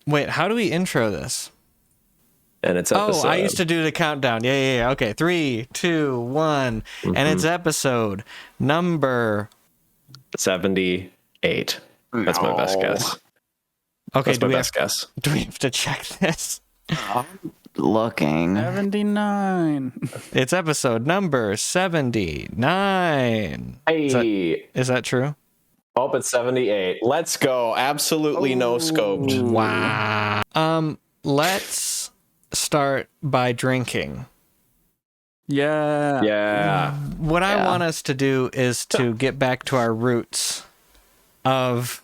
Wait, how do we intro this? And it's Oh, I used to do the countdown. Yeah. Okay, 3, 2, 1. And it's episode number 78. That's my best guess. Okay, That's my best guess. Do we have to check this? Looking. 79. It's episode number 79. Hey. Is that true? Hope it's 78. Let's go. Absolutely no scoped. Wow. Let's start by drinking. Yeah. Yeah. What I want us to do is to get back to our roots of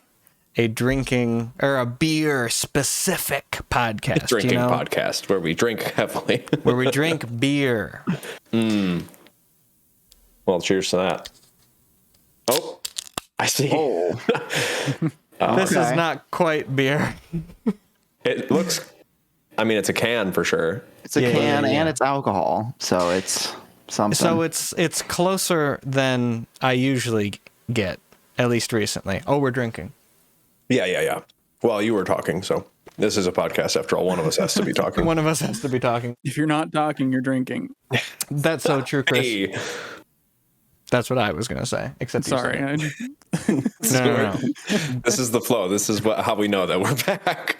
a drinking or a beer specific podcast. Drinking podcast where we drink heavily. Where we drink beer. Well, cheers to that. Oh, I see. Oh. This is not quite beer. It looks, I mean, it's a can for sure. It's a can and it's alcohol, so it's something. So it's closer than I usually get, at least recently. Oh, we're drinking. Yeah. Well, you were talking, so this is a podcast after all. One of us has to be talking. One of us has to be talking. If you're not talking, you're drinking. That's so true, Chris. Hey. That's what I was going to say, except you Sorry. said it. No. This is the flow. This is how we know that we're back.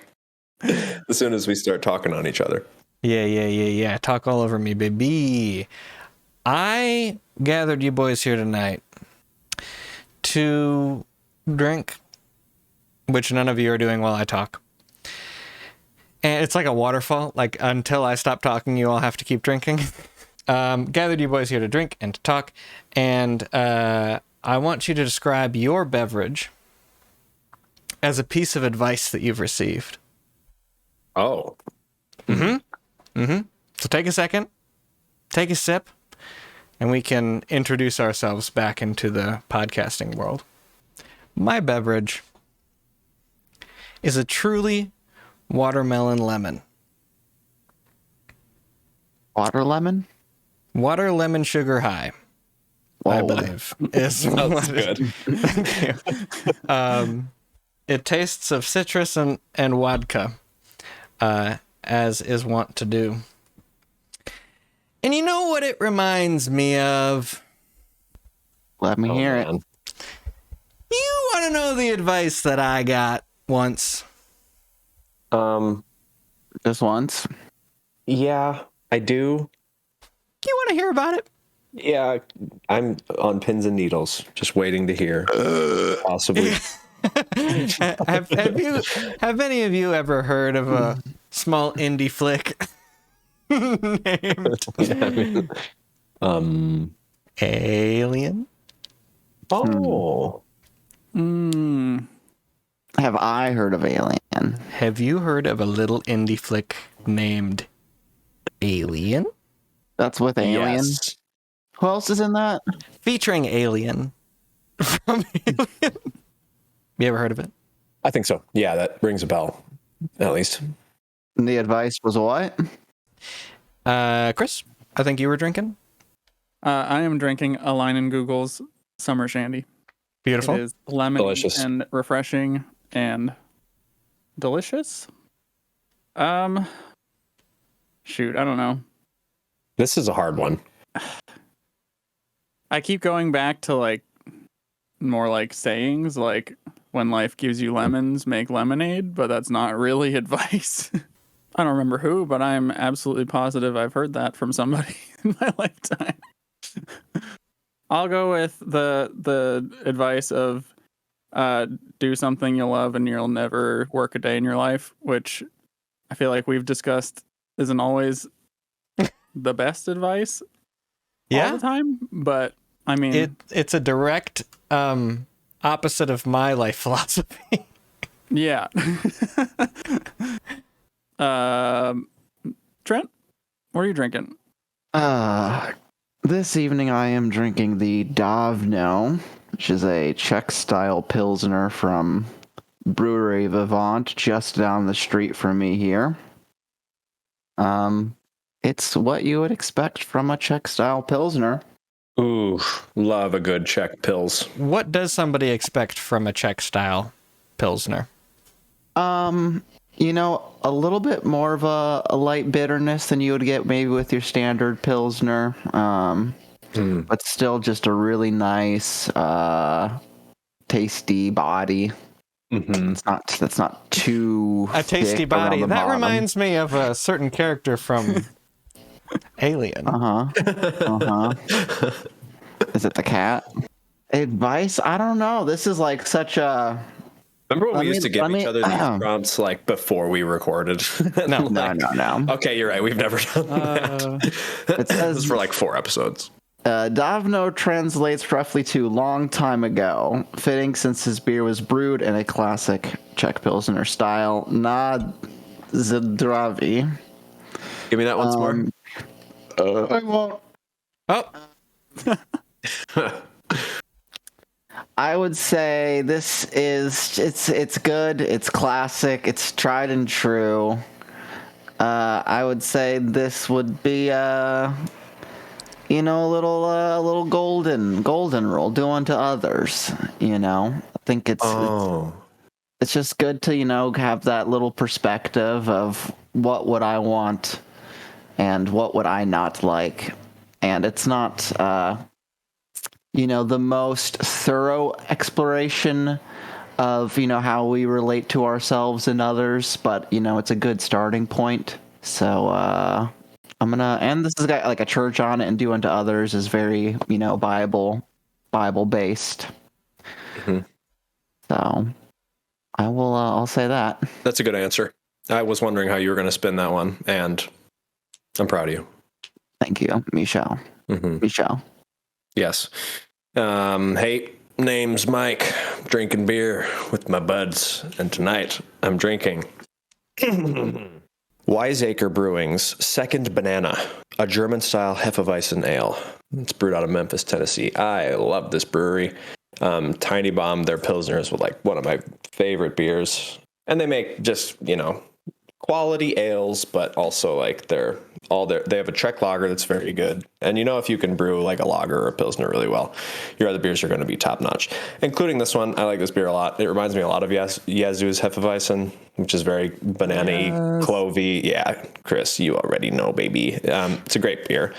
As soon as we start talking on each other. Yeah. Talk all over me, baby. I gathered you boys here tonight to drink, which none of you are doing while I talk. And it's like a waterfall. Like, until I stop talking, you all have to keep drinking. Gathered you boys here to drink and to talk. And I want you to describe your beverage as a piece of advice that you've received. Oh. So take a second, take a sip, and we can introduce ourselves back into the podcasting world. My beverage is a truly watermelon lemon. water lemon. Water lemon sugar high, I believe. Is That's good. Thank you. It tastes of citrus and vodka, as is wont to do. And you know what it reminds me of? Let me hear it. Man. You want to know the advice that I got once? Just once. Yeah, I do. You want to hear about it? Yeah, I'm on pins and needles, just waiting to hear. Possibly. Have any of you ever heard of a small indie flick named Alien? Oh. Have I heard of Alien? Have you heard of a little indie flick named Alien? That's with Alien. Yes. Who else is in that? Featuring Alien from Alien. You ever heard of it? I think so. Yeah, that rings a bell, at least. And the advice was what? Chris, I think you were drinking. I am drinking a line in Google's Summer Shandy. Beautiful. It is lemon Delicious. and refreshing and delicious. Shoot, I don't know. This is a hard one. I keep going back to like more like sayings like when life gives you lemons, make lemonade, but that's not really advice. I don't remember who, but I'm absolutely positive I've heard that from somebody in my lifetime. I'll go with the advice of do something you'll love and you'll never work a day in your life, which I feel like we've discussed isn't always the best advice all the time, but I mean it's a direct opposite of my life philosophy. Yeah. Trent, what are you drinking? This evening I am drinking the Davno, which is a Czech-style Pilsner from Brewery Vivant, just down the street from me here. It's what you would expect from a Czech-style Pilsner. Ooh, love a good Czech pills. What does somebody expect from a Czech style Pilsner? A little bit more of a light bitterness than you would get maybe with your standard Pilsner. But still just a really nice, tasty body. That's not too A tasty thick around body. the That bottom. reminds me of a certain character from Alien. Is it the cat? Advice? I don't know. This is like such a. Remember when Let we used me- to give let me- each other these prompts like before we recorded? No. No. Okay, you're right. We've never done that. It This is says for like 4 episodes. Davno translates roughly to long time ago, fitting since his beer was brewed in a classic Czech Pilsner style. Na zdraví. Give me that once more. I won't. Oh, I would say this is it's good, it's classic, it's tried and true. I would say this would be a little golden rule, do unto others. I think it's just good to have that little perspective of what would I want and what would I not like, and it's not the most thorough exploration of how we relate to ourselves and others, but it's a good starting point. So I'm gonna, and this has got like a church on it, and do unto others is very Bible based. So I'll say that. That's a good answer. I was wondering how you were going to spin that one, and I'm proud of you. Thank you, Michelle. Michelle. Yes. Hey, name's Mike. Drinking beer with my buds, and tonight I'm drinking Wiseacre Brewing's Second Banana, a German-style Hefeweizen ale. It's brewed out of Memphis, Tennessee. I love this brewery. Tiny Bomb, their Pilsners were like one of my favorite beers. And they make just, quality ales, but also like they have a Czech lager that's very good. And if you can brew like a lager or a Pilsner really well, your other beers are going to be top notch, including this one. I like this beer a lot. It reminds me a lot of Yazoo's Hefeweizen, which is very banana-y, clovey. Yeah, Chris, you already know, baby. It's a great beer.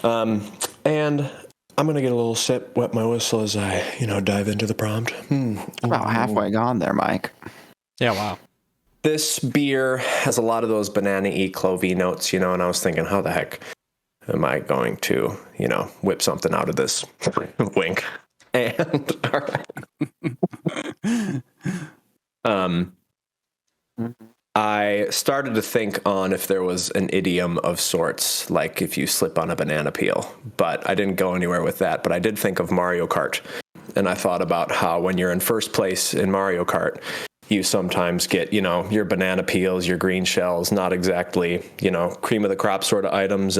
And I'm going to get a little sip, wet my whistle as I, dive into the prompt. About halfway gone there, Mike. yeah, wow. This beer has a lot of those banana-y, clovey notes, and I was thinking, how the heck am I going to, whip something out of this? Wink. And all right. I started to think on if there was an idiom of sorts, like if you slip on a banana peel, but I didn't go anywhere with that. But I did think of Mario Kart, and I thought about how when you're in first place in Mario Kart, you sometimes get, your banana peels, your green shells, not exactly, cream of the crop sort of items,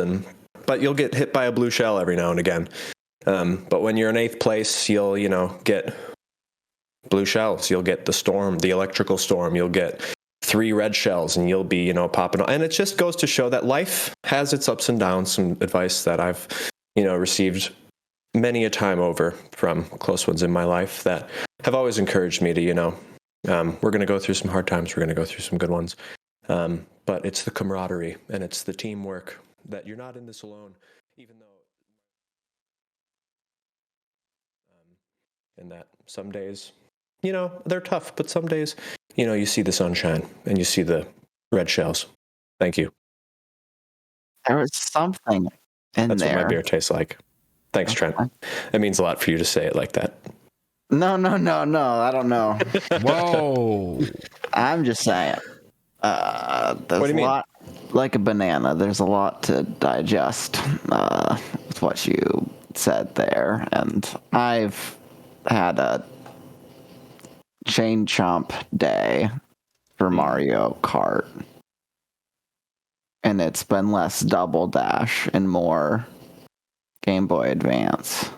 but you'll get hit by a blue shell every now and again. But when you're in 8th place, you'll, get blue shells. You'll get the storm, the electrical storm. You'll get 3 red shells, and you'll be, popping. And it just goes to show that life has its ups and downs. Some advice that I've, received many a time over from close ones in my life that have always encouraged me to, we're going to go through some hard times. We're going to go through some good ones. But it's the camaraderie and it's the teamwork that you're not in this alone, even though, and that some days, they're tough, but some days, you see the sunshine and you see the red shells. Thank you. There was something in That's there. what my beer tastes like. Thanks, Trent. It means a lot for you to say it like that. No. I don't know. Whoa. I'm just saying. There's What do you mean? a lot, like a banana. There's a lot to digest with what you said there, and I've had a chain chomp day for Mario Kart, and it's been less Double Dash and more Game Boy Advance.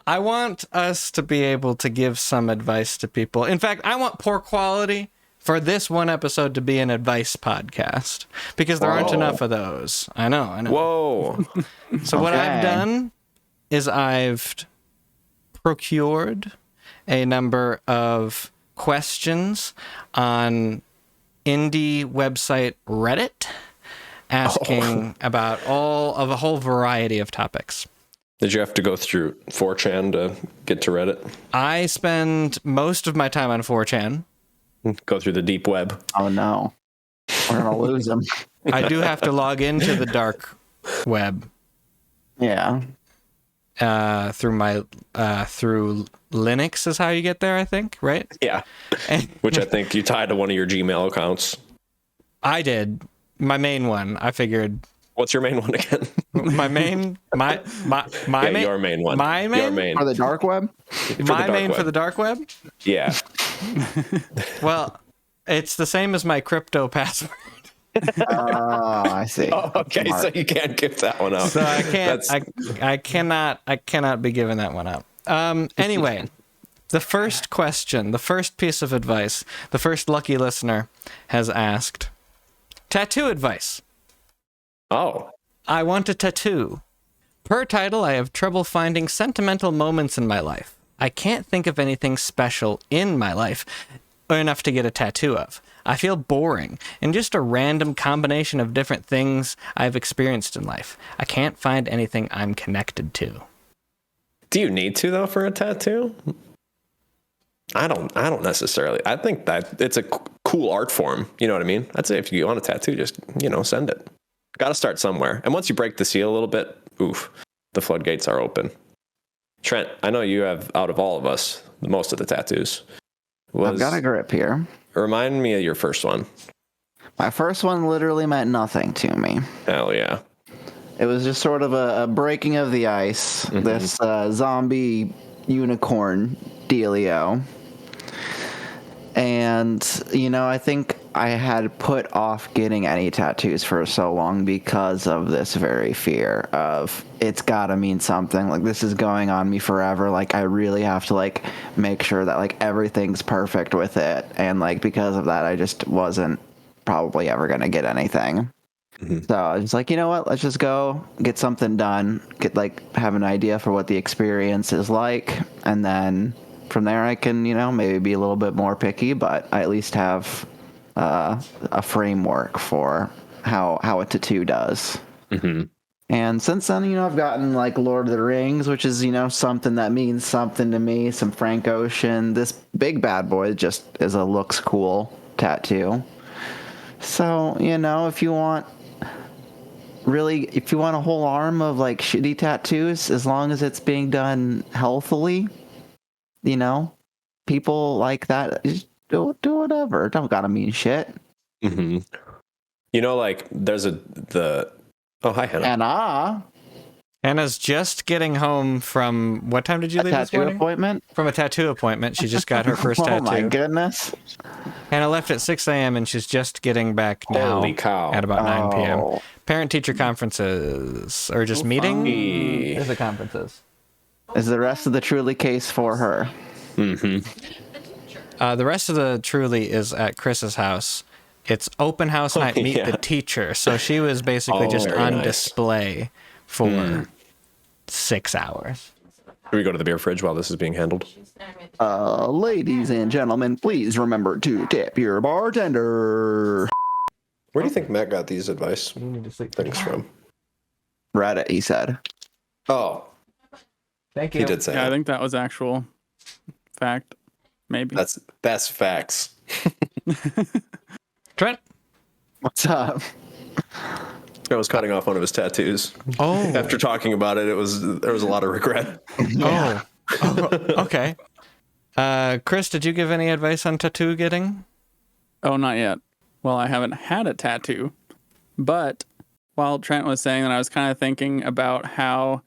I want us to be able to give some advice to people. In fact, I want Poor Quality for this one episode to be an advice podcast because there aren't enough of those. I know. Whoa. So what I've Okay. done is I've procured a number of questions on indie website Reddit, asking about a whole variety of topics. Did you have to go through 4chan to get to Reddit? I spend most of my time on 4chan. Go through the deep web. Oh no, we're gonna lose him. I do have to log into the dark web Yeah. through Linux is how you get there, I think, right? Yeah. Which I think you tied to one of your Gmail accounts. I did. My main one. I figured What's your main one again? my main my Yeah, main your main one. My main? Your main. For the dark web? my dark main for web. the dark web? Yeah. Well, it's the same as my crypto password. Oh, I see. Oh, okay, Smart. so you can't give that one up. So I can't That's- I cannot be giving that one up. Anyway, the first question, the first piece of advice, the first lucky listener has asked tattoo advice. Oh. I want a tattoo. Per title, I have trouble finding sentimental moments in my life. I can't think of anything special in my life enough to get a tattoo of. I feel boring and just a random combination of different things I've experienced in life. I can't find anything I'm connected to. Do you need to though for a tattoo? I don't necessarily. I think that it's a cool art form. You know what I mean? I'd say if you want a tattoo, just, send it. Got to start somewhere. And once you break the seal a little bit, oof, the floodgates are open. Trent, I know you have, out of all of us, most of the tattoos. I've got a grip here. Remind me of your first one. My first one literally meant nothing to me. Hell yeah. It was just sort of a breaking of the ice. Mm-hmm. This zombie unicorn dealio. And, I think I had put off getting any tattoos for so long because of this very fear of it's got to mean something. Like, this is going on me forever. Like, I really have to, make sure that, everything's perfect with it. And, because of that, I just wasn't probably ever going to get anything. Mm-hmm. So I was like, you know what? Let's just go get something done. Have an idea for what the experience is like. And then from there, I can, maybe be a little bit more picky, but I at least have a framework for how a tattoo does. Mm-hmm. And since then, I've gotten Lord of the Rings, which is, something that means something to me. Some Frank Ocean. This big bad boy just is a looks cool tattoo. So, if you want a whole arm of shitty tattoos, as long as it's being done healthily, people like that, just do whatever. Don't gotta mean shit. Mm-hmm. There's oh, hi, Hannah. Anna's just getting home from, what time did you leave this Tattoo morning? appointment. From a tattoo appointment. She just got her first Oh tattoo. my goodness. Anna left at 6 a.m. and she's just getting back now Holy cow. at about 9 p.m. Oh. Parent-teacher conferences, or just meeting? Hey. There's the conferences. Is the rest of the Truly case for her? Mm-hmm. The rest of the Truly is at Chris's house. It's open house night, meet yeah. the teacher. So she was basically Oh, just very on nice. display for 6 hours. Should we go to the beer fridge while this is being handled? Ladies and gentlemen, please remember to tip your bartender. Where do you think Matt got these advice things from? Reddit, he said. Oh, Thank he did say Yeah, I that. think that was actual fact. Maybe. That's facts. Trent? What's up? I was cutting off one of his tattoos. Oh. After talking about it, there was a lot of regret. Oh. Okay. Chris, did you give any advice on tattoo getting? Oh, not yet. Well, I haven't had a tattoo, but while Trent was saying that, I was kind of thinking about how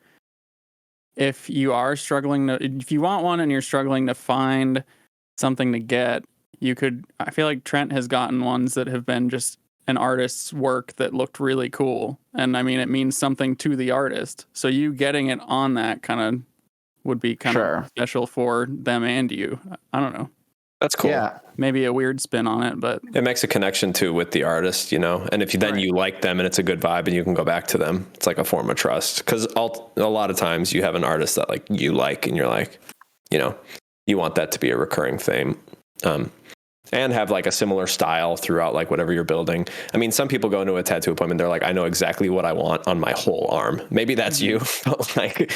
if you want one and you're struggling to find something to get, I feel like Trent has gotten ones that have been just an artist's work that looked really cool. And I mean, it means something to the artist. So you getting it on that kind of would be kind of special for them and you. I don't know. That's cool. Yeah. Maybe a weird spin on it, but It makes a connection too with the artist, and if you like them and it's a good vibe and you can go back to them, it's like a form of trust. Because a lot of times you have an artist that you like and you're like, you want that to be a recurring theme. and have like a similar style throughout like whatever you're building. I mean, some people go into a tattoo appointment, they're like, I know exactly what I want on my whole arm. Maybe that's you, but like,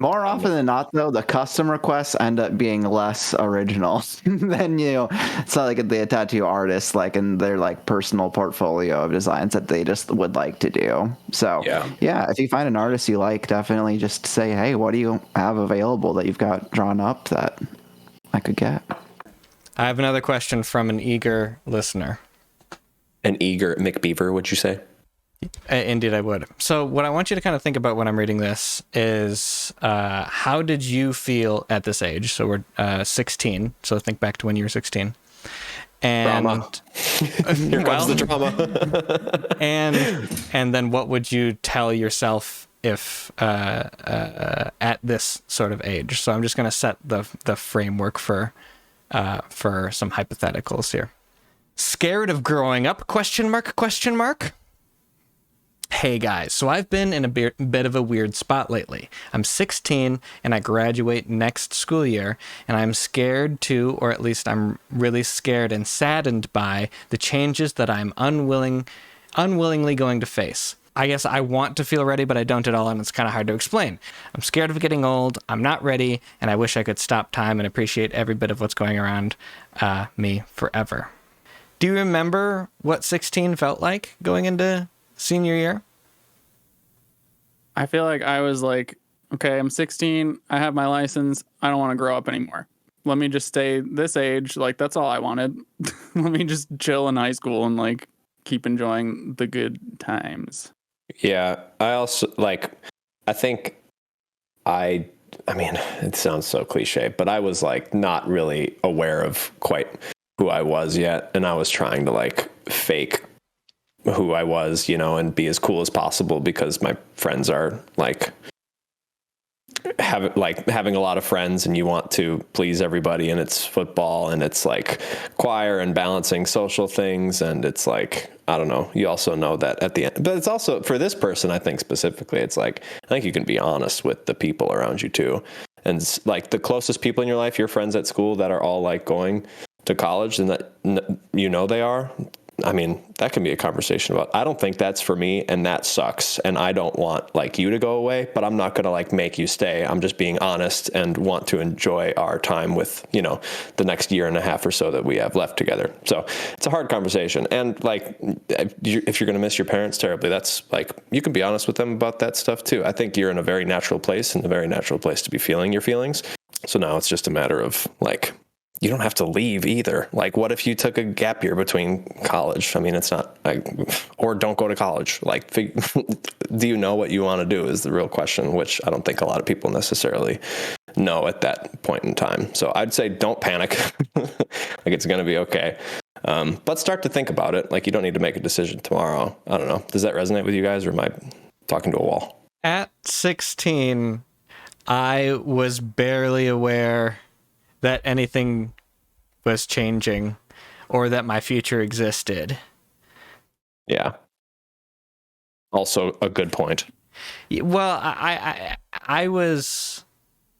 More often than not, though, the custom requests end up being less original than it's not like the tattoo artist, like in their like personal portfolio of designs that they just would like to do. So yeah, if you find an artist you like, definitely just say, hey, what do you have available that you've got drawn up that I could get? I have another question from an eager listener. An eager McBeaver, would you say? Indeed, I would. So what I want you to kind of think about when I'm reading this is how did you feel at this age? So we're 16. So think back to when you were 16. And Drama. Here comes the drama. and then what would you tell yourself if at this sort of age? So I'm just going to set the framework for some hypotheticals here. Scared of growing up? ? Hey guys, so I've been in a bit of a weird spot lately. I'm 16 and I graduate next school year, and I'm scared to, or at least I'm really scared and saddened by the changes that I'm unwillingly going to face. I guess I want to feel ready, but I don't at all, and it's kind of hard to explain. I'm scared of getting old, I'm not ready, and I wish I could stop time and appreciate every bit of what's going around me forever. Do you remember what 16 felt like going into senior year? I feel like I was like, okay, I'm 16. I have my license. I don't want to grow up anymore. Let me just stay this age. Like, that's all I wanted. Let me just chill in high school and like keep enjoying the good times. Yeah. I also like, I think I mean, it sounds so cliche, but I was like not really aware of quite who I was yet. And I was trying to like fake who I was, and be as cool as possible because my friends are like having a lot of friends and you want to please everybody, and it's football and it's like choir and balancing social things, and it's like, I don't know, you also know that at the end, but it's also for this person, I think specifically, it's like, I think you can be honest with the people around you too. And like the closest people in your life, your friends at school that are all like going to college and that they are, I mean, that can be a conversation about, I don't think that's for me and that sucks. And I don't want like you to go away, but I'm not going to like make you stay. I'm just being honest and want to enjoy our time with, the next year and a half or so that we have left together. So it's a hard conversation. And like, if you're going to miss your parents terribly, that's like, you can be honest with them about that stuff too. I think you're in a very natural place and a very natural place to be feeling your feelings. So now it's just a matter of like, you don't have to leave either. Like, what if you took a gap year between college? I mean, it's not like, or don't go to college. Like, do you know what you want to do is the real question, which I don't think a lot of people necessarily know at that point in time. So I'd say don't panic. Like, it's going to be okay. But start to think about it. Like, you don't need to make a decision tomorrow. I don't know. Does that resonate with you guys, or am I talking to a wall? At 16, I was barely aware that anything was changing or that my future existed. Yeah. Also a good point. Well, I was,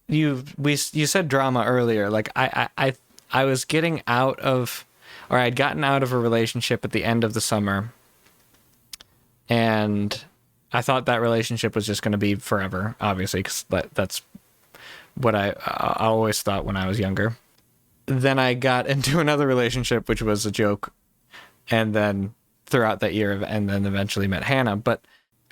you said drama earlier. Like I was getting out of, or I'd gotten out of a relationship at the end of the summer, and I thought that relationship was just going to be forever, obviously, because that's what I always thought when I was younger. Then I got into another relationship, which was a joke, and then throughout that year, and then eventually met Hannah. But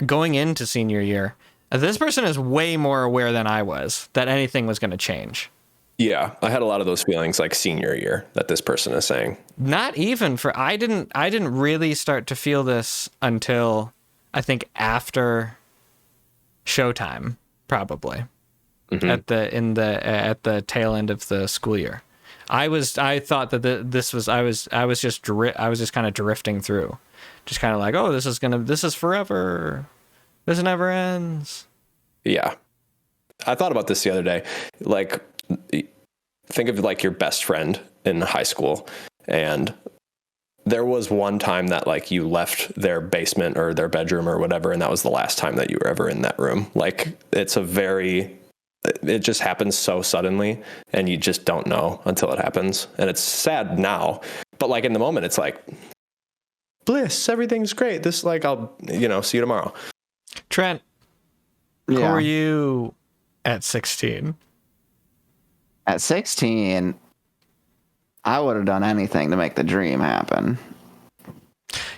going into senior year, this person is way more aware than I was that anything was going to change. Yeah, I had a lot of those feelings like senior year that this person is saying. Not even for, I didn't really start to feel this until I think after Showtime, probably. Mm-hmm. at the tail end of the school year. I thought that I was just kind of drifting through, just kind of like, oh, this is forever, this never ends. Yeah, I thought about this the other day. Like, think of like your best friend in high school, and there was one time that like you left their basement or their bedroom or whatever, and that was the last time that you were ever in that room. Like, it's a very it just happens so suddenly, and you just don't know until it happens. And it's sad now, but like in the moment, it's like bliss. Everything's great. This, like, I'll, see you tomorrow. Trent, who were you at 16? At 16, I would have done anything to make the dream happen.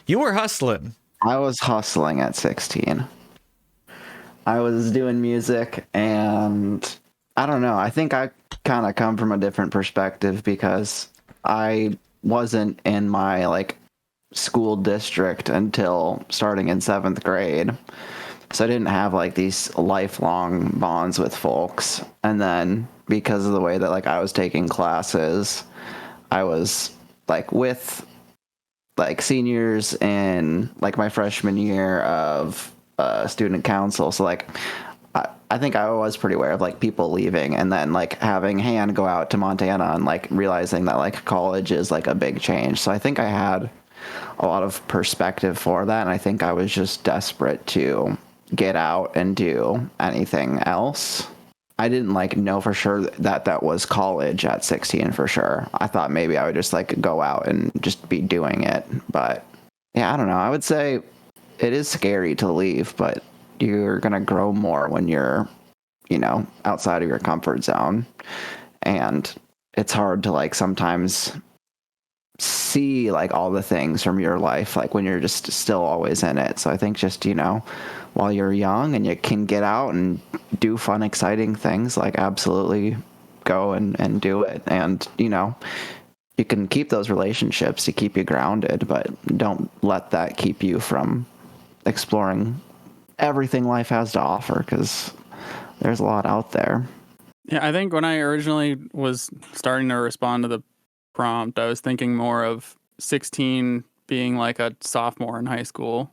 You were hustling. I was hustling at 16. I was doing music, and I don't know. I think I kind of come from a different perspective because I wasn't in my like school district until starting in 7th grade. So I didn't have like these lifelong bonds with folks. And then because of the way that like I was taking classes, I was like with like seniors in like my freshman year of student council. So like I think I was pretty aware of like people leaving, and then like having Han go out to Montana and like realizing that like college is like a big change. So I think I had a lot of perspective for that, and I think I was just desperate to get out and do anything else. I didn't like know for sure that was college at 16 for sure. I thought maybe I would just like go out and just be doing it. But yeah, I don't know. I would say it is scary to leave, but you're going to grow more when you're, outside of your comfort zone. And it's hard to like sometimes see like all the things from your life, like when you're just still always in it. So I think just, while you're young and you can get out and do fun, exciting things, like absolutely go and do it. And, you can keep those relationships to keep you grounded, but don't let that keep you from exploring everything life has to offer, because there's a lot out there. Yeah, I think when I originally was starting to respond to the prompt, I was thinking more of 16 being like a sophomore in high school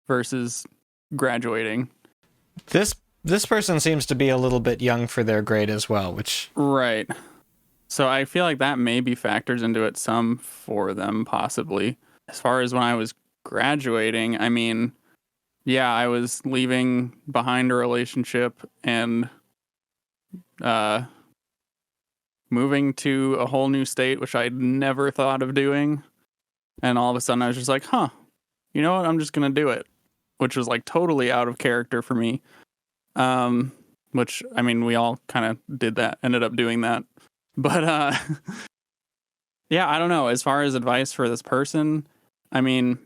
versus graduating. This person seems to be a little bit young for their grade as well, which... Right. So I feel like that maybe factors into it some for them, possibly. As far as when I was graduating, I mean, yeah, I was leaving behind a relationship and moving to a whole new state, which I'd never thought of doing. And all of a sudden I was just like, you know what? I'm just going to do it, which was like totally out of character for me. Which, I mean, we all kind of did that, ended up doing that. But yeah, I don't know. As far as advice for this person, I mean,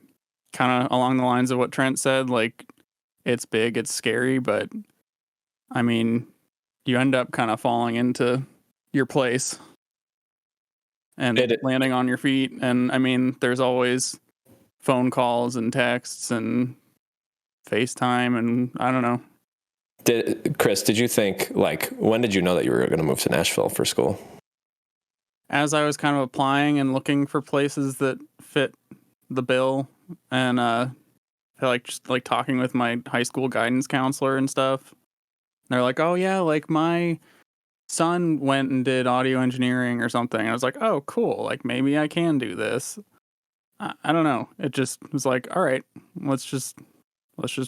kind of along the lines of what Trent said, like, it's big, it's scary, but I mean, you end up kind of falling into your place and landing on your feet. And I mean, there's always phone calls and texts and FaceTime, and I don't know. Chris, did you think, like, when did you know that you were going to move to Nashville for school? As I was kind of applying and looking for places that fit the bill, and I like just like talking with my high school guidance counselor and stuff. They're like, "Oh yeah, like my son went and did audio engineering or something." And I was like, "Oh, cool. Like maybe I can do this." I don't know. It just was like, "All right, let's just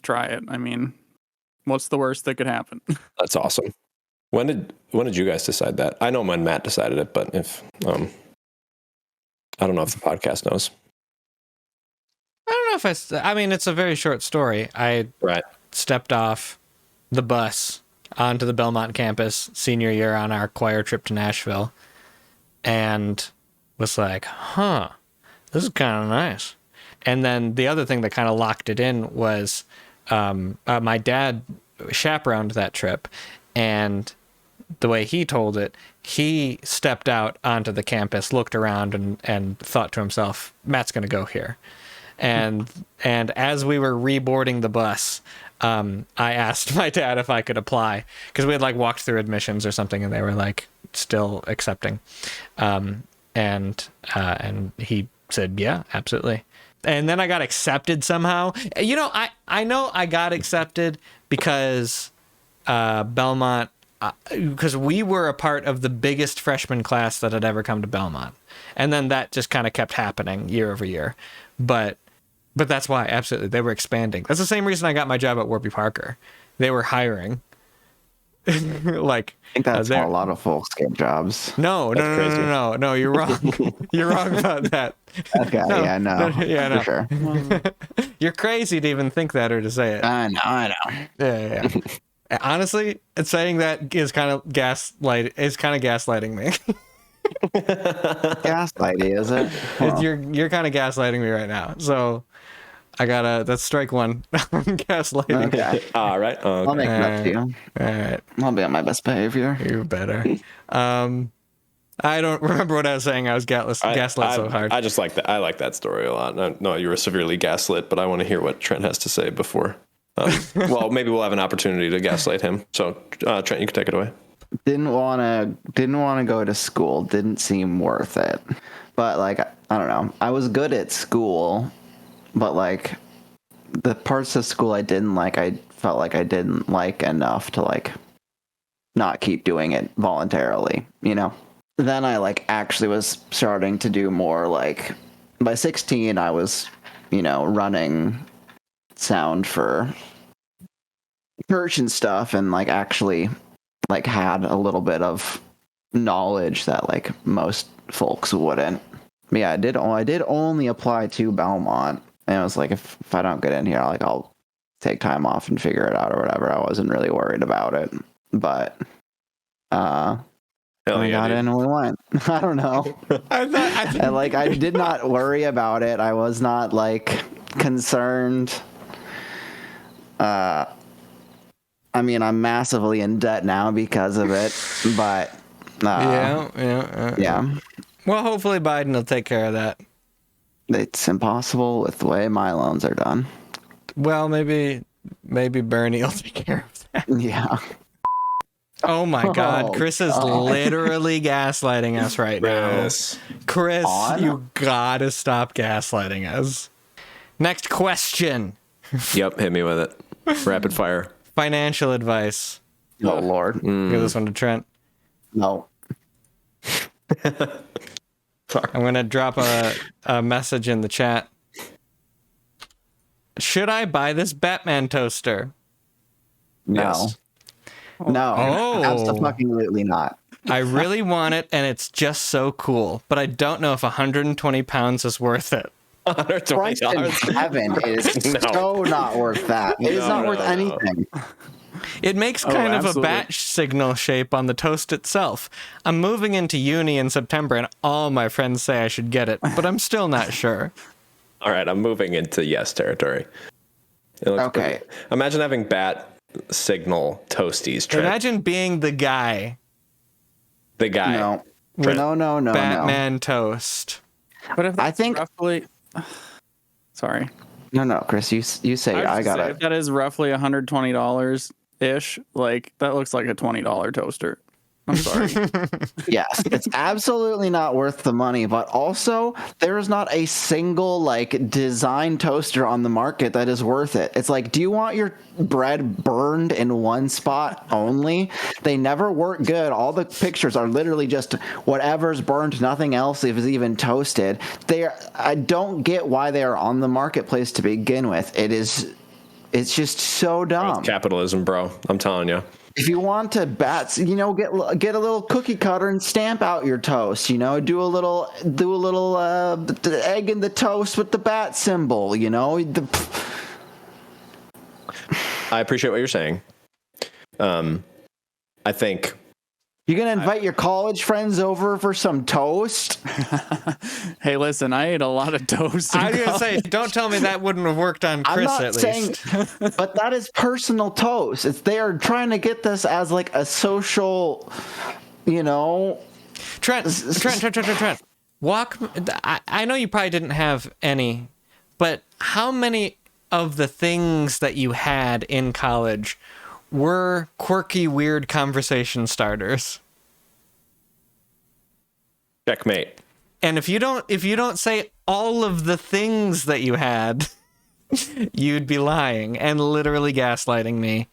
try it." I mean, what's the worst that could happen? That's awesome. When did you guys decide that? I know when Matt decided it, but if I don't know if the podcast knows. I don't know if I mean, it's a very short story. I stepped off the bus onto the Belmont campus senior year on our choir trip to Nashville and was like, this is kind of nice. And then the other thing that kind of locked it in was my dad chaperoned that trip, and the way he told it, he stepped out onto the campus, looked around, and thought to himself, Matt's going to go here. And as we were reboarding the bus, I asked my dad if I could apply, because we had like walked through admissions or something, and they were like still accepting. And he said, yeah, absolutely. And then I got accepted somehow. I know I got accepted because Belmont, because we were a part of the biggest freshman class that had ever come to Belmont. And then that just kind of kept happening year over year. But that's why, absolutely, they were expanding. That's the same reason I got my job at Warby Parker. They were hiring. Like, I think that's there- how a lot of folks get jobs. no, crazy. no, you're wrong. You're wrong about that. Okay, yeah, no, yeah, no. for sure. You're crazy to even think that or to say it. I know. Yeah. Honestly, saying that is kind of gaslighting me. Gaslighty, is it? Huh. You're kind of gaslighting me right now. So that's strike one. Gaslighting. Okay, All right. I'll make it up to you. All right, I'll be on my best behavior. you're better. I don't remember what I was saying. I was gaslit so hard. I just like that. I like that story a lot. No, you were severely gaslit, but I want to hear what Trent has to say before. Well, maybe we'll have an opportunity to gaslight him. So, Trent, you can take it away. Didn't want to go to school. Didn't seem worth it. But like, I don't know. I was good at school, but like the parts of school I didn't like, I felt like I didn't like enough to like not keep doing it voluntarily, you know? Then I like actually was starting to do more like by 16 I was, running sound for church and stuff and like actually like had a little bit of knowledge that like most folks wouldn't. But yeah, I did only apply to Belmont and I was like if I don't get in here like I'll take time off and figure it out or whatever. I wasn't really worried about it. But Hell we yeah, got dude. in and we went. I don't know. I did not worry about it. I was not like concerned. I mean, I'm massively in debt now because of it, but yeah, Well, hopefully Biden will take care of that. it's impossible with the way my loans are done. Well, maybe Bernie will take care of that. Yeah. Oh my God, Oh, Chris is literally gaslighting us right now. Yes. Chris, On? you gotta stop gaslighting us. Next question. Yep. Hit me with it. Rapid fire. Financial advice. Oh Lord. Give this one to Trent. No. I'm gonna drop a message in the chat. Should I buy this Batman toaster? No. Yes. No. Oh. Absolutely not. I really want it, and it's just so cool. But I don't know if 120 pounds is worth it. Christ in $120. heaven is No. so not worth that. It is No, not no, worth no. anything. It makes kind of a absolutely. bat signal shape on the toast itself. I'm moving into uni in September, and all my friends say I should get it, but I'm still not sure. All right, I'm moving into yes territory. It looks Okay. pretty. Imagine having bat signal toasties. Trent. Imagine being the guy. The guy. No. Trent. No. Batman toast. But if I that's think- roughly, sorry, No, Chris, you say was I just got saying, it. if that is roughly $120 ish, like that looks like a $20 toaster. I'm sorry. Yes, it's absolutely not worth the money, but also there is not a single like design toaster on the market that is worth it. It's like, do you want your bread burned in one spot only? They never work good. All the pictures are literally just whatever's burned, nothing else is even toasted. I don't get why they are on the marketplace to begin with. It's just so dumb. Capitalism, bro. I'm telling you. If you want to get a little cookie cutter and stamp out your toast. Do a little egg in the toast with the bat symbol. I appreciate what you're saying. I think You're gonna invite your college friends over for some toast? Hey, listen, I ate a lot of toast. I was gonna say, don't tell me that wouldn't have worked on I'm Chris not at saying, least. but that is personal toast. They are trying to get this as like a social, Trent. Walk. I know you probably didn't have any, but how many of the things that you had in college were quirky, weird conversation starters? checkmate. And if you don't say all of the things that you had, you'd be lying and literally gaslighting me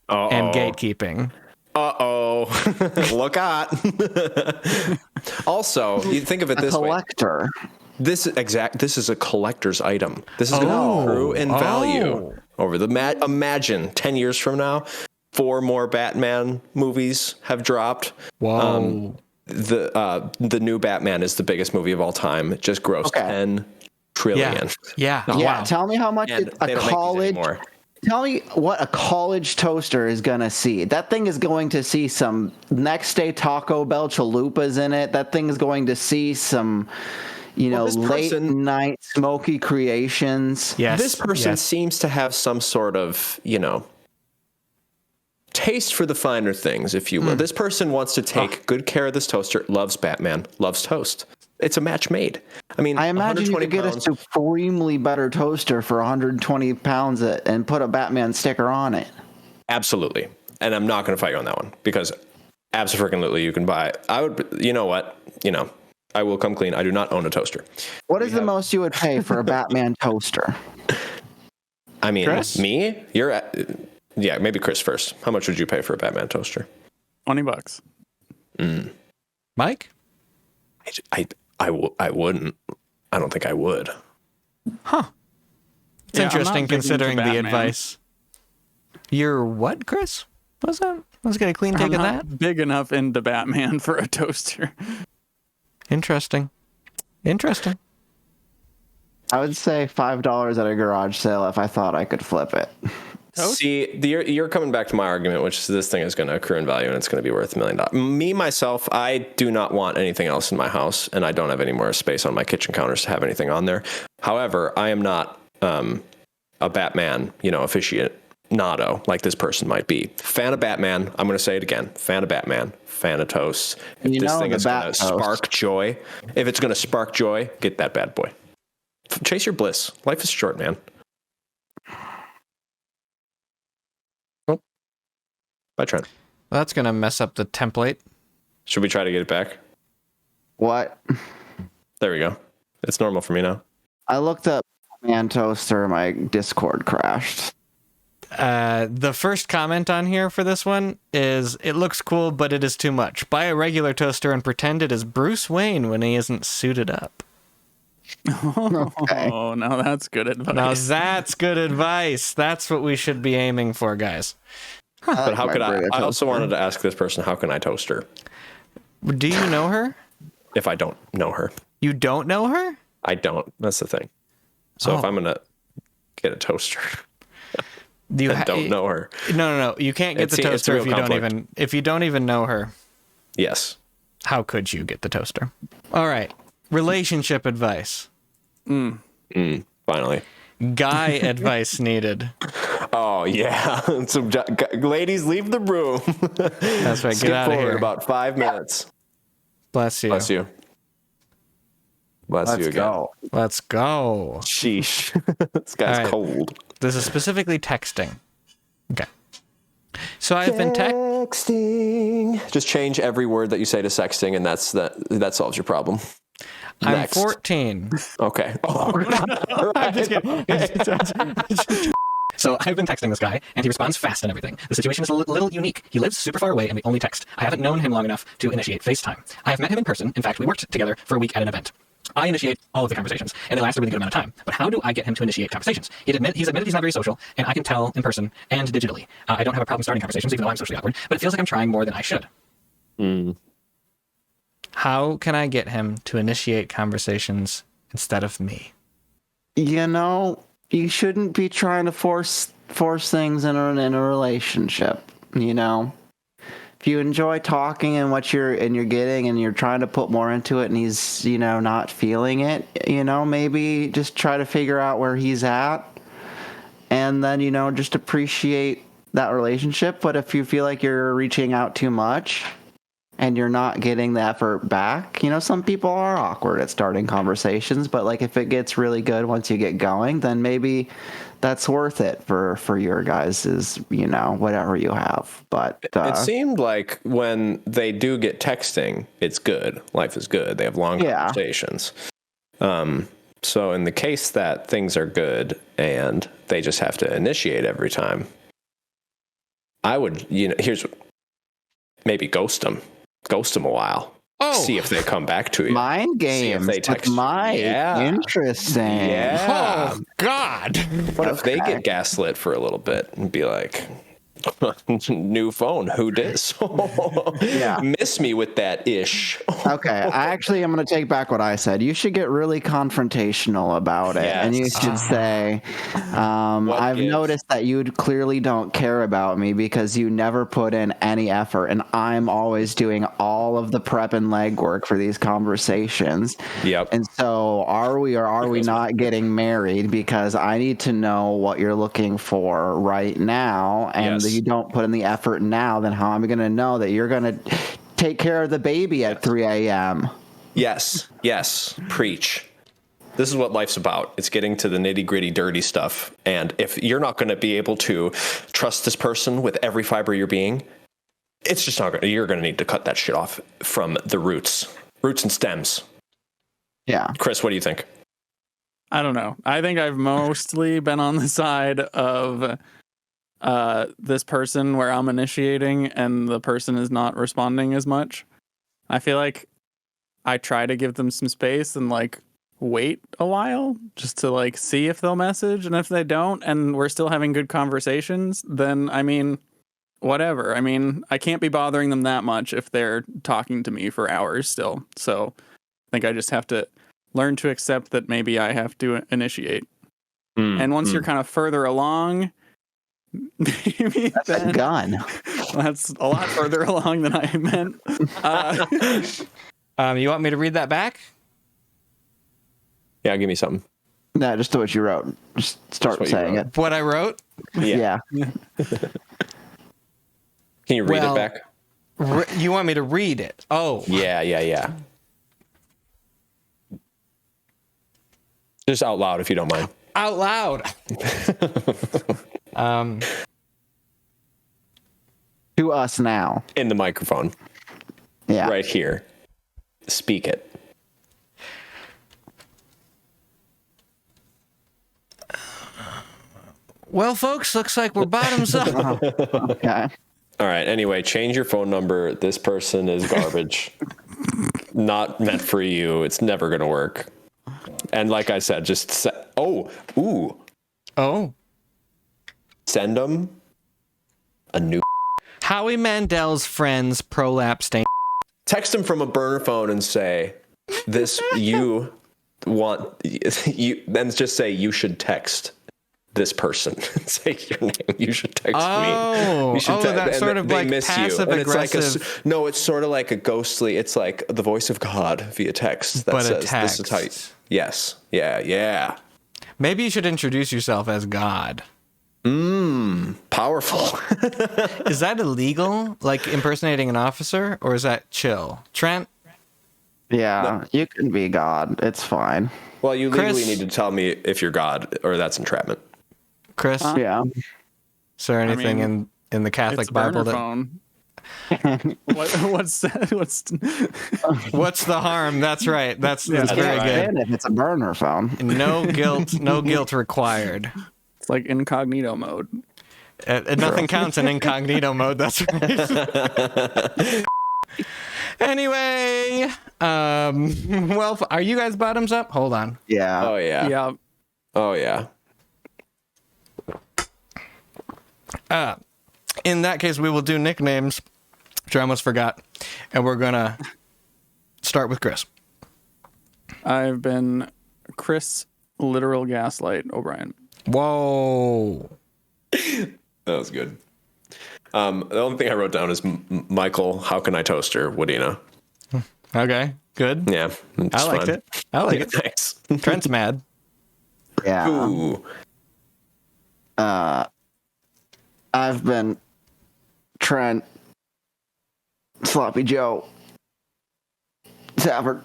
and gatekeeping. Look out. Also, you think of it this way. collector. This is a collector's item. This is going to accrue in value over the imagine 10 years from now, 4 more Batman movies have dropped. Whoa. The new Batman is the biggest movie of all time. It just grossed Okay. 10 trillion. Yeah. Yeah, Wow. tell me how much And a they don't make these college. anymore. Tell me what a college toaster is gonna see. That thing is going to see some next day Taco Bell chalupas in it. That thing is going to see some, this late person- night smoky creations. Yes. This person yes. seems to have some sort of, taste for the finer things, if you will. This person wants to take good care of this toaster, loves Batman, loves toast. It's a match made. I mean, I imagine you 120 could get pounds, a supremely better toaster for 120 pounds and put a Batman sticker on it. absolutely. And I'm not going to fight you on that one because absolutely you can buy. I would, you know what? I will come clean. I do not own a toaster. What is the most you would pay for a Batman toaster? I mean, Chris? me? Yeah, maybe Chris first. How much would you pay for a Batman toaster? $20. Mike? I wouldn't. I don't think I would. It's Yeah, I'm not interesting big into considering the Batman. advice. You're what, Chris? What's that? Let's get a clean take I'm of not that. big enough into Batman for a toaster. Interesting. I would say $5 at a garage sale if I thought I could flip it. Toast? See, you're coming back to my argument, which is this thing is going to accrue in value and it's going to be worth $1 million. Me, myself, I do not want anything else in my house, and I don't have any more space on my kitchen counters to have anything on there. However, I am not a Batman, aficionado like this person might be. Fan of Batman. I'm going to say it again. Fan of Batman. Fan of toast. If this thing the is going Bat to toast. spark joy, get that bad boy. Chase your bliss. Life is short, man. Bye, Trent. That's going to mess up the template. Should we try to get it back? What? There we go. It's normal for me now. I looked up Batman toaster, my Discord crashed. The first comment on here for this one is, it looks cool, but it is too much. Buy a regular toaster and pretend it is Bruce Wayne when he isn't suited up. Okay. Oh, now that's good advice. Now that's good advice. That's what we should be aiming for, guys. But how my could I? burger I also toaster. wanted to ask this person, how can I toast her Do you know her? if I don't know her? You don't know her? I don't. That's the thing. So if Oh. I'm going to get a toaster You and don't know her, No. You can't get It's- the it's a toaster real if you don't even know her. yes. How could you get the toaster? All right. Relationship advice. Finally. Guy advice needed. Oh, yeah. So, ladies, leave the room. That's right. Get Skip out of forward here. about 5 minutes. Bless you. Bless you. Bless you Let's again. go. Let's go. Sheesh. This guy's All right. cold. This is specifically texting. Okay. So I've been Sexting. Just change every word that you say to sexting, and that solves your problem. I'm Next. 14. Okay. So I've been texting this guy, and he responds fast and everything. The situation is a little unique. He lives super far away, and we only text. I haven't known him long enough to initiate FaceTime. I have met him in person. In fact, we worked together for a week at an event. I initiate all of the conversations, and they last a really good amount of time. But how do I get him to initiate conversations? He's admitted he's not very social, and I can tell in person and digitally. I don't have a problem starting conversations, even though I'm socially awkward, but it feels like I'm trying more than I should. How can I get him to initiate conversations instead of me? You shouldn't be trying to force things in a relationship. If you enjoy talking and what you're getting, and you're trying to put more into it, and he's not feeling it, maybe just try to figure out where he's at, and then just appreciate that relationship. But if you feel like you're reaching out too much and you're not getting the effort back, some people are awkward at starting conversations, but like if it gets really good once you get going, then maybe that's worth it for your guys' whatever you have. But It seemed like when they do get texting, it's good. Life is good. They have long conversations. So in the case that things are good and they just have to initiate every time, I would, maybe ghost them a while. Oh. See if they come back to you. mind games they with text you. Mike. Yeah. Interesting. Yeah. God. What if they get gaslit for a little bit and be like, New phone. Who dis? Yeah. Miss me with that ish. Okay, I'm going to take back what I said. You should get really confrontational about it, and you Yes. should say, "I've gives? noticed that you clearly don't care about me because you never put in any effort, and I'm always doing all of the prep and legwork for these conversations. Yep. And so, are we or are we not getting married? Because I need to know what you're looking for right now, and Yes. if you don't put in the effort now, then how am I going to know that you're going to take care of the baby at 3 a.m.? Yes. Preach. This is what life's about. It's getting to the nitty gritty, dirty stuff. And if you're not going to be able to trust this person with every fiber of your being, it's just not going to, you're going to need to cut that shit off from the roots and stems. Yeah. Chris, what do you think? I don't know. I think I've mostly been on the side of this person where I'm initiating and the person is not responding as much. I feel like I try to give them some space and like wait a while just to like see if they'll message, and if they don't and we're still having good conversations, then I mean whatever. I mean, I can't be bothering them that much if they're talking to me for hours still. So I think I just have to learn to accept that maybe I have to initiate. And once you're kind of further along, maybe That's a gun. that's a lot further along than I meant. You want me to read that back? Yeah, give me something. No, just do what you wrote. Just start what you saying wrote. it. What I wrote? Yeah. Can you read Well- it back? You want me to read it? Oh. Yeah. Just out loud if you don't mind. Out loud. To us now. In the microphone. Yeah. Right here. Speak it. Well, folks, looks like we're bottoms up. Okay. All right. Anyway, change your phone number. This person is garbage. Not meant for you. It's never going to work. And like I said, just Oh. send them a new. Howie Mandel's friends prolapse stain. Text them from a burner phone and say, "This you want you." Then just say you should text this person. Say your name. You should text Oh. me. You should That's and sort of they like miss you. passive And it's like aggressive. no, it's sort of like a ghostly. It's like the voice of God via text that But a says this is how. You, text. yes. Yeah. Maybe you should introduce yourself as God. Powerful. Is that illegal? Like impersonating an officer? Or is that chill? Trent? Yeah. You can be God. It's fine. Well, you legally Chris? need to tell me if you're God or that's entrapment. Chris? Yeah. Is there anything mean, in the Catholic it's a burner Bible that... phone. What's What's the harm? That's right. That's very Yeah, good. and if it's a burner phone. No guilt required. it's like incognito mode. Nothing counts in incognito mode. That's right. Anyway, well, are you guys bottoms up? Hold on. Yeah. Oh yeah. Yeah. Oh yeah. In that case, we will do nicknames, which I almost forgot, and we're gonna start with Chris. I've been Chris Literal Gaslight O'Brien. Whoa. That was good. The only thing I wrote down is Michael. How can I toaster Woodina? Okay. Good. Yeah, it's I liked fun. it. I like it. Thanks. Trent's mad. Yeah. Ooh. I've been Trent, Sloppy Joe, Savard.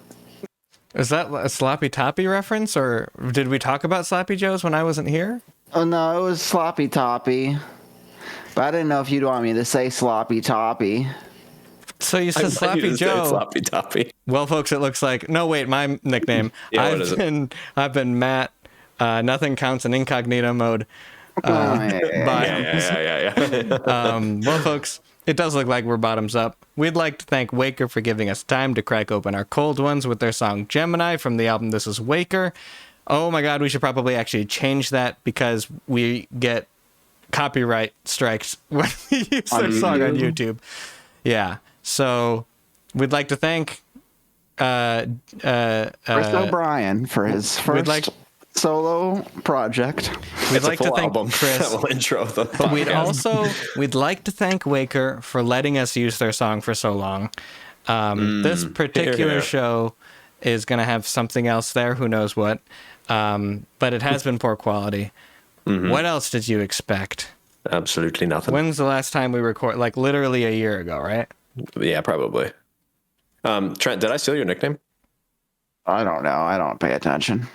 Is that a Sloppy Toppy reference, or did we talk about Sloppy Joes when I wasn't here? Oh no, it was Sloppy Toppy. But I didn't know if you'd want me to say Sloppy Toppy. So you I said thought you Sloppy just said Joe. Sloppy Toppy. Well, folks, it looks like my nickname. Yeah, what is it? I've been Matt. Nothing counts in incognito mode. Bye. Yeah. Well, folks, it does look like we're bottoms up. We'd like to thank Waker for giving us time to crack open our cold ones with their song Gemini from the album This Is Waker. Oh my God, we should probably actually change that because we get copyright strikes when we use their song on YouTube. Yeah. So we'd like to thank Chris O'Brien for his first solo project. We'd like to thank album Chris. that will intro the But podcast. we'd like to thank Waker for letting us use their song for so long. This particular Here. show is going to have something else there, who knows what. But it has been poor quality. What else did you expect? Absolutely nothing. When's the last time we recorded? Like literally a year ago, right? Yeah, probably. Trent, did I steal your nickname? I don't know. I don't pay attention.